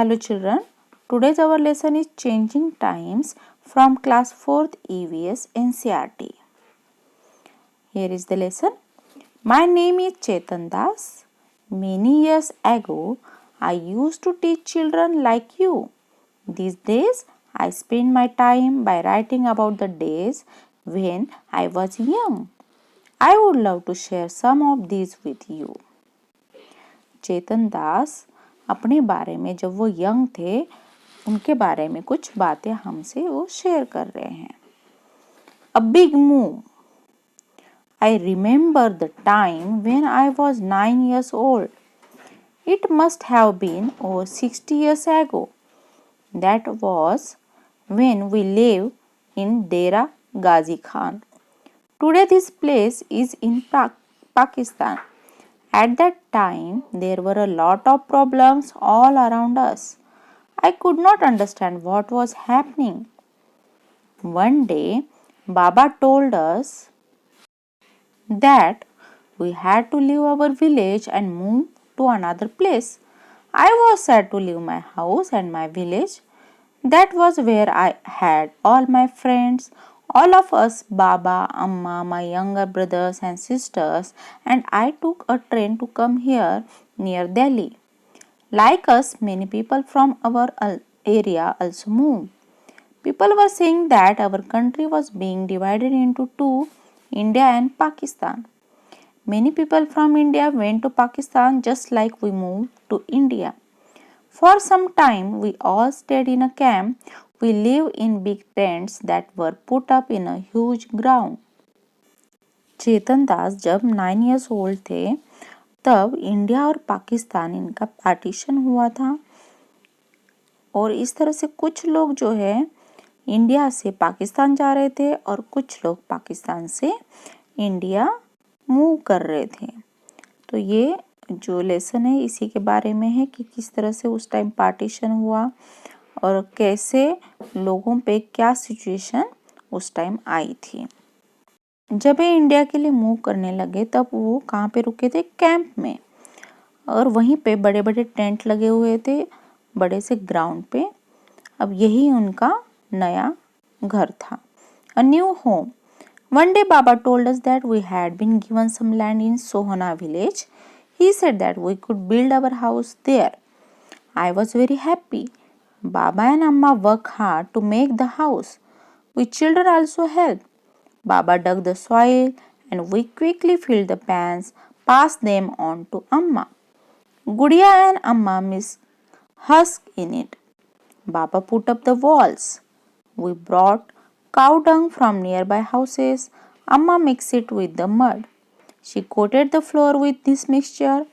Hello children, today's our lesson is Changing Times from class 4th EVS NCERT. Here is the lesson. My name is Chetan Das. Many years ago, I used to teach children like you. These days, I spend my time by writing about the days when I was young. I would love to share some of these with you. चेतन दास अपने बारे में जब वो young थे उनके बारे में कुछ बातें हमसे वो शेयर कर रहे हैं. A big move. I remember the time when I was 9 years old. It must have been over 60 years ago. That was when we lived in Dera Ghazi Khan. Today this place is in Pakistan. At that time, there were a lot of problems all around us. I could not understand what was happening. One day, Baba told us that we had to leave our village and move to another place. I was sad to leave my house and my village. That was where I had all my friends, all of us, Baba, Amma, my younger brothers and sisters, and I took a train to come here near Delhi. Like us, many people from our area also moved. People were saying that our country was being divided into two, India and Pakistan. Many people from India went to Pakistan just like we moved to India. For some time, we all stayed in a camp. We lived in big tents that were put up in a huge ground. चेतन दास जब 9 years old थे तब India और पाकिस्तान इनका partition हुआ था और इस तरह से कुछ लोग जो है इंडिया से पाकिस्तान जा रहे थे और कुछ लोग पाकिस्तान से इंडिया मूव कर रहे थे. तो ये जो लेसन है इसी के बारे में है कि किस तरह से उस टाइम पार्टीशन हुआ और कैसे लोगों पे क्या सिचुएशन उस टाइम आई थी. जब ये इंडिया के लिए मूव करने लगे तब वो कहाँ पे रुके थे? कैंप में. और वहीं पे बड़े बड़े टेंट लगे हुए थे बड़े से ग्राउंड पे. अब यही उनका नया घर था. A new home. One day Baba told us that we had been given some land in Sohana village. He said that we could build our house there. I was very happy. Baba and Amma worked hard to make the house. We children also helped. Baba dug the soil and we quickly filled the pans, passed them on to Amma. Gudiya and Amma mixed husk in it. Baba put up the walls. We brought cow dung from nearby houses. Amma mixed it with the mud. She coated the floor with this mixture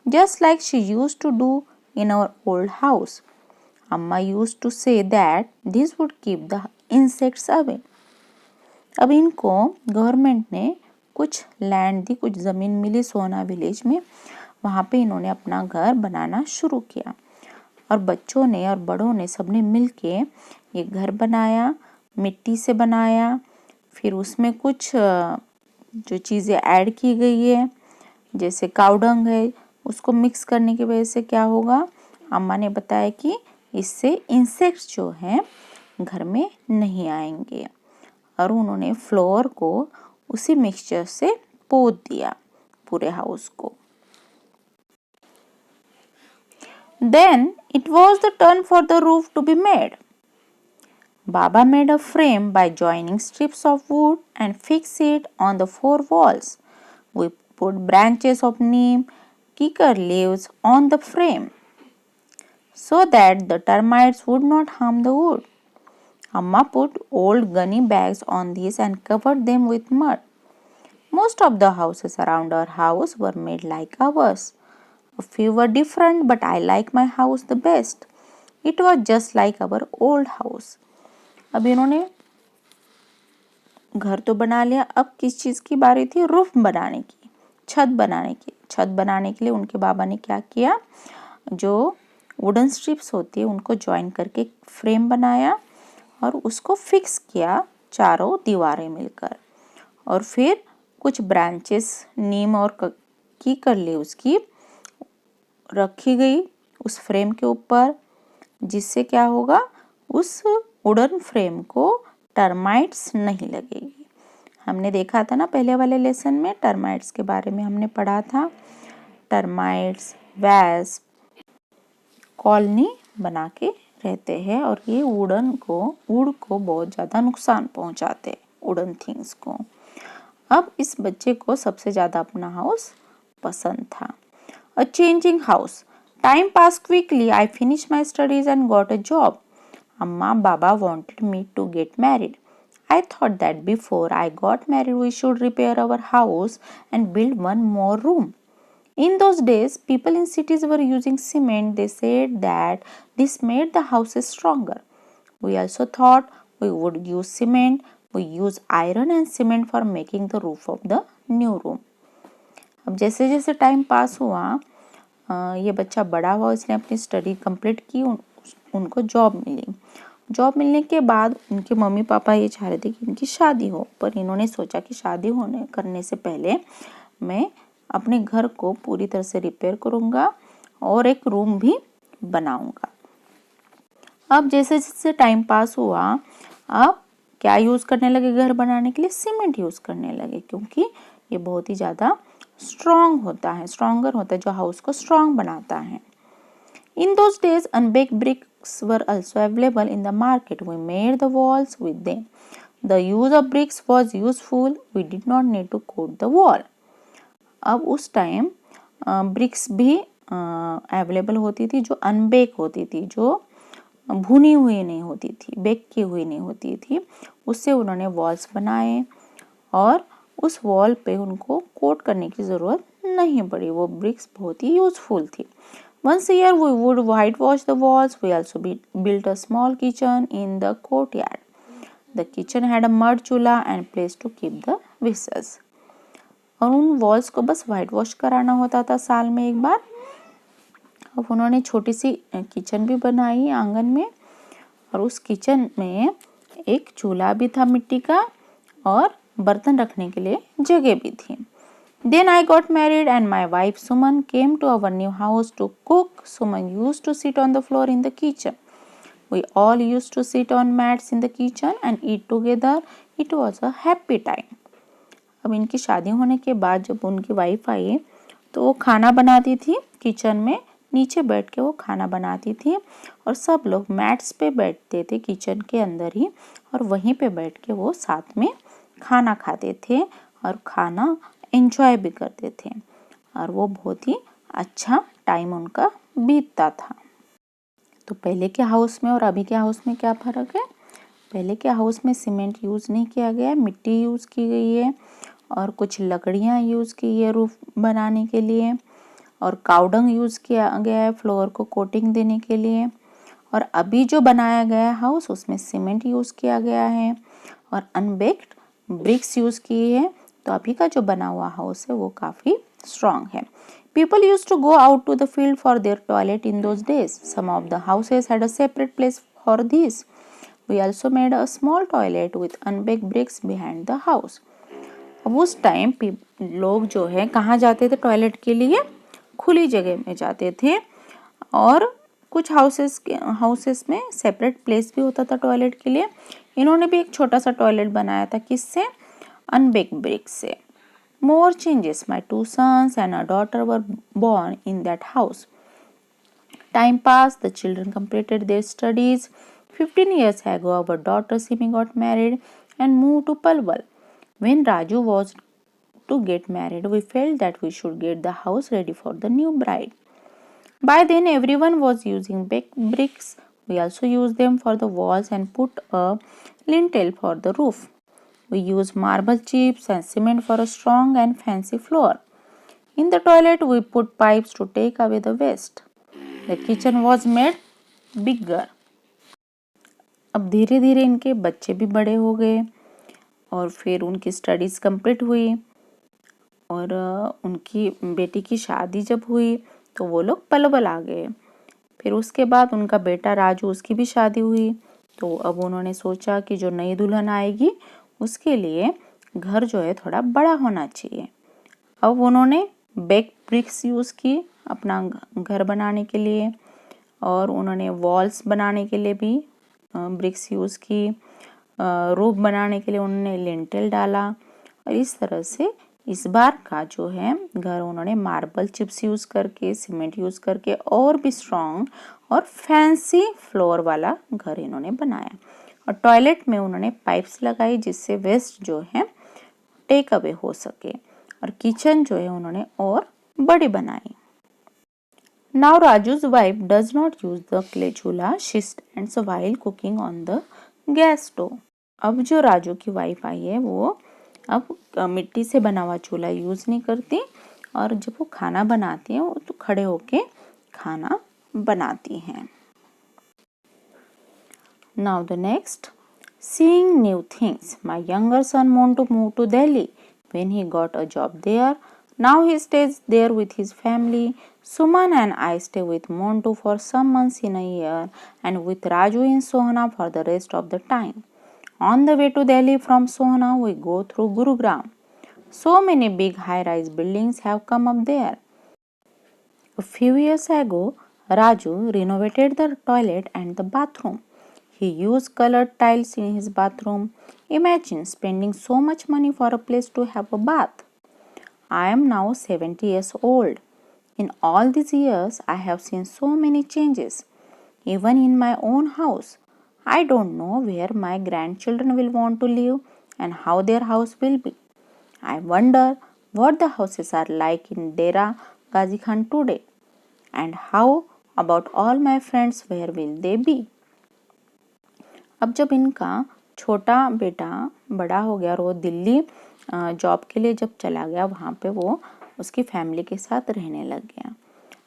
just like she used to do in our old house. Amma used to say that this would keep the insects away. अब इनको government ने कुछ land दी, कुछ ज़मीन मिली सोना village में. वहाँ पे इन्होंने अपना घर बनाना शुरू किया और बच्चों ने और बड़ों ने सबने मिलके ये घर बनाया, मिट्टी से बनाया. फिर उसमें कुछ जो चीज़ें ऐड की गई है जैसे काउडंग है उसको मिक्स करने की वजह से क्या होगा? अम्मा ने बताया कि इससे इंसेक्ट्स जो हैं घर में नहीं आएंगे. और उन्होंने फ्लोर को उसी मिक्सचर से पोत दिया पूरे हाउस को. Then it was the turn for the roof to be made. Baba made a frame by joining strips of wood and fixed it on the four walls. We put branches of neem, kikar leaves on the frame so that the termites would not harm the wood. Amma put old gunny bags on these and covered them with mud. Most of the houses around our house were made like ours. A few were different, but I like my house the best. It was just like our old house. अब इन्होंने घर तो बना लिया. अब किस चीज़ की बारी थी? रूफ बनाने की, छत बनाने की. छत बनाने के लिए उनके बाबा ने क्या किया? जो वुडन स्ट्रिप्स होती है उनको ज्वाइन करके फ्रेम बनाया और उसको फिक्स किया चारों दीवारें मिलकर. और फिर कुछ ब्रांचेस नीम और कीकर लीव्स की रखी गई उस फ्रेम के ऊपर. जिससे क्या होगा, उस वुडन फ्रेम को टर्माइट्स नहीं लगेगी। हमने देखा था ना पहले वाले लेसन में, टर्माइट्स के बारे में हमने पढ़ा था। टर्माइट्स, वैस्प कॉलोनी बना के रहते हैं और ये वुड को बहुत ज़्यादा नुकसान पहुंचाते हैं, वुडन थिंग्स को। अब इस बच्चे को सबसे ज़्यादा अपना हाउस पसंद था। A changing house. Time passed quickly. I finished my studies and got a job. Amma Baba wanted me to get married. I thought that before I got married we should repair our house and build one more room. In those days, people in cities were using cement. They said that this made the houses stronger. We also thought we would use cement. We use iron and cement for making the roof of the new room. अब जैसे जैसे time pass हुआ, ये बच्चा बड़ा हुआ, उसने अपनी स्टडी कंप्लीट की, उनको जॉब मिली। जॉब मिलने के बाद उनके मम्मी पापा ये चाह रहे थे कि इनकी शादी हो, पर इन्होंने सोचा कि शादी करने से पहले मैं अपने घर को पूरी तरह से रिपेयर करूँगा और एक रूम भी बनाऊँगा। अब जैसे जैसे टाइम पास हुआ, अब क्या यूज़ करने लगे घर बनाने के लिए? सीमेंट यूज़ करने लगे, क्योंकि ये बहुत ही ज़्यादा स्ट्रॉन्ग होता है, स्ट्रॉन्गर होता है, जो हाउस को स्ट्रॉन्ग बनाता है। In those days, unbaked bricks were also available in the market. We made the walls with them. The use of bricks was useful. We did not need to coat the wall. अब उस time BRICS भी available होती थी, जो अनबेक होती थी, जो भुनी हुई नहीं होती थी, बेक की हुई नहीं होती थी। उससे उन्होंने वॉल्स बनाए और उस वॉल पे उनको कोट करने की ज़रूरत नहीं पड़ी। वो ब्रिक्स बहुत ही यूजफुल थी। Once a year we would whitewash the walls. We also built a small kitchen in the courtyard. The kitchen had a mud chula and place to keep the vessels. और उन walls को बस white wash कराना होता था साल में एक बार। अब उन्होंने छोटी सी किचन भी बनाई आंगन में, और उस किचन में एक चूल्हा भी था मिट्टी का, और बर्तन रखने के लिए जगह भी थी। Then I got married and my wife Suman came to our new house to cook. Suman used to sit on the floor in the kitchen. We all used to sit on mats in the kitchen and eat together. It was a happy time. अब इनकी शादी होने के बाद जब उनकी wife आई तो वो खाना बनाती थी किचन में, नीचे बैठ के वो खाना बनाती थी और सब लोग मैट्स पे बैठते थे किचन के अंदर ही, और वहीं पे बैठ के वो साथ में खाना खाते थे और खाना एंजॉय भी करते थे, और वो बहुत ही अच्छा टाइम उनका बीतता था। तो पहले के हाउस में और अभी के हाउस में क्या फ़र्क है? पहले के हाउस में सीमेंट यूज़ नहीं किया गया है, मिट्टी यूज़ की गई है और कुछ लकड़ियाँ यूज़ की है रूफ बनाने के लिए, और काउडंग यूज़ किया गया है फ्लोर को कोटिंग देने के लिए। और अभी जो बनाया गया है हाउस, उसमें सीमेंट यूज़ किया गया है और अनबेक्ड ब्रिक्स यूज़ की है। तो अभी का जो बना हुआ हाउस है वो काफ़ी स्ट्रॉन्ग है। People used to go out to the field for their toilet in those days. Some of the houses had a separate place for these. We also made a small toilet with unbaked bricks behind the house. अब उस time लोग जो है कहाँ जाते थे toilet के लिए? खुली जगह में जाते थे, और कुछ हाउसेस में सेपरेट प्लेस भी होता था टॉयलेट के लिए। इन्होंने भी एक छोटा सा टॉयलेट बनाया था, किससे? अनबेक्ड ब्रिक्स से। More changes. My 2 sons and a daughter were born in that house. Time passed. The children completed their studies. 15 years ago, our daughter Simi got married and moved to Palwal. When Raju was to get married, we felt that we should get the house ready for the new bride. By then, everyone was using baked bricks. We also used them for the walls and put a lintel for the roof. We use marble chips and cement for a strong and fancy floor. In the toilet, we put pipes to take away the waste. The kitchen was made bigger. अब धीरे धीरे इनके बच्चे भी बड़े हो गए और फिर उनकी स्टडीज़ कंप्लीट हुई, और उनकी बेटी की शादी जब हुई तो वो लोग पलवल आ गए। फिर उसके बाद उनका बेटा राजू, उसकी भी शादी हुई। तो अब उन्होंने सोचा कि जो नई दुल्हन आएगी उसके लिए घर जो है थोड़ा बड़ा होना चाहिए। अब उन्होंने बेक ब्रिक्स यूज़ की अपना घर बनाने के लिए, और उन्होंने वॉल्स बनाने के लिए भी ब्रिक्स यूज़ की, रूफ बनाने के लिए उन्होंने लिंटेल डाला। और इस तरह से इस बार का जो है घर उन्होंने मार्बल चिप्स यूज़ करके, सीमेंट यूज़ करके और भी स्ट्रॉन्ग और फैंसी फ्लोर वाला घर इन्होंने बनाया। और टॉयलेट में उन्होंने पाइप्स लगाई जिससे वेस्ट जो है टेक अवे हो सके। और किचन जो है उन्होंने और बड़ी बनाई। Now Raju's wife does not use the clay chulha. She stands while cooking on the gas stove. अब जो राजू की वाइफ आई है वो अब मिट्टी से बना हुआ चूल्हा यूज नहीं करती और जब वो खाना बनाती है वो तो खड़े होके खाना बनाती हैं। Now the next, seeing new things. My younger son wanted to move to Delhi when he got a job there. Now he stays there with his family. Suman and I stay with Montu for some months in a year and with Raju in Sohna for the rest of the time. On the way to Delhi from Sohna, we go through Gurugram. So many big high-rise buildings have come up there. A few years ago, Raju renovated the toilet and the bathroom. He used colored tiles in his bathroom. Imagine spending so much money for a place to have a bath. I am now 70 years old. In all these years, I have seen so many changes. Even in my own house, I don't know where my grandchildren will want to live and how their house will be. I wonder what the houses are like in Dera Ghazi Khan today. And how about all my friends, where will they be? अब जब इनका छोटा बेटा बड़ा हो गया और वो दिल्ली जॉब के लिए जब चला गया, वहाँ पे वो उसकी फैमिली के साथ रहने लग गया।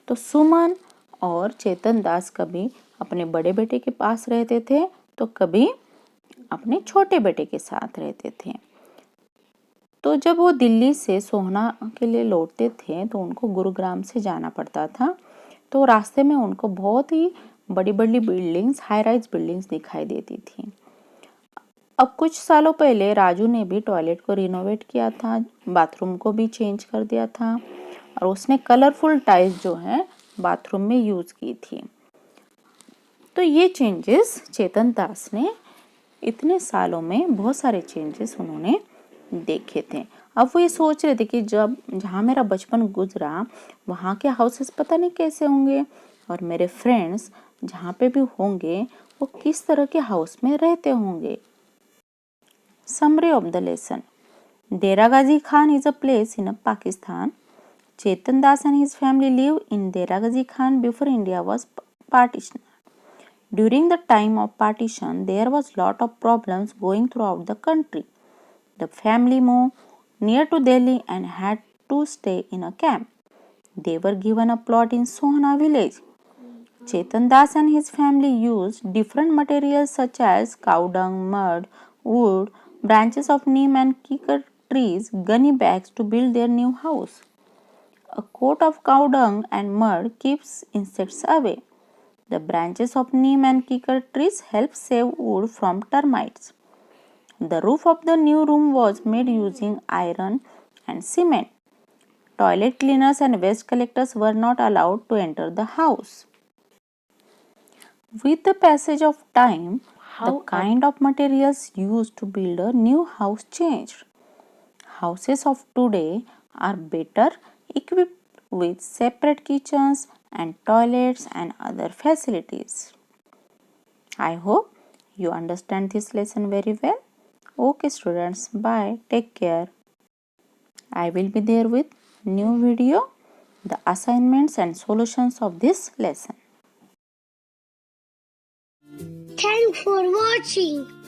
तो सुमन और चेतन दास कभी अपने बड़े बेटे के पास रहते थे तो कभी अपने छोटे बेटे के साथ रहते थे। तो जब वो दिल्ली से सोहना के लिए लौटते थे तो उनको गुरुग्राम से जाना पड़ता था। तो रास्ते में उनको बहुत ही बड़ी बड़ी बिल्डिंग्स, हाई राइज बिल्डिंग्स दिखाई देती थी। अब कुछ सालों पहले राजू ने भी टॉयलेट को रिनोवेट किया था, बाथरूम को भी चेंज कर दिया था और उसने कलरफुल टाइल्स जो है बाथरूम में यूज की थी। तो ये चेंजेस चेतन दास ने इतने सालों में बहुत सारे चेंजेस उन्होंने देखे थे। अब वो ये सोच रहे थे कि जब जहाँ मेरा बचपन गुजरा वहाँ के हाउसेस पता नहीं कैसे होंगे और मेरे फ्रेंड्स जहाँ पे भी होंगे वो किस तरह के हाउस में रहते होंगे। Summary of the lesson. Dera Ghazi Khan is a place in Pakistan. Chetan Das and his family lived in Dera Ghazi Khan before India was partitioned. During the time of partition, there was lot of problems going throughout the country. The family moved near to Delhi and had to stay in a camp. They were given a plot in Sohna village. Chetan Das and his family used different materials such as cow dung, mud, wood, branches of neem and kikar trees, gunny bags to build their new house. A coat of cow dung and mud keeps insects away. The branches of neem and kikar trees help save wood from termites. The roof of the new room was made using iron and cement. Toilet cleaners and waste collectors were not allowed to enter the house. With the passage of time, the kind of materials used to build a new house changed. Houses of today are better equipped with separate kitchens and toilets and other facilities. I hope you understand this lesson very well. Okay students, bye, take care. I will be there with new video, the assignments and solutions of this lesson. Thanks for watching.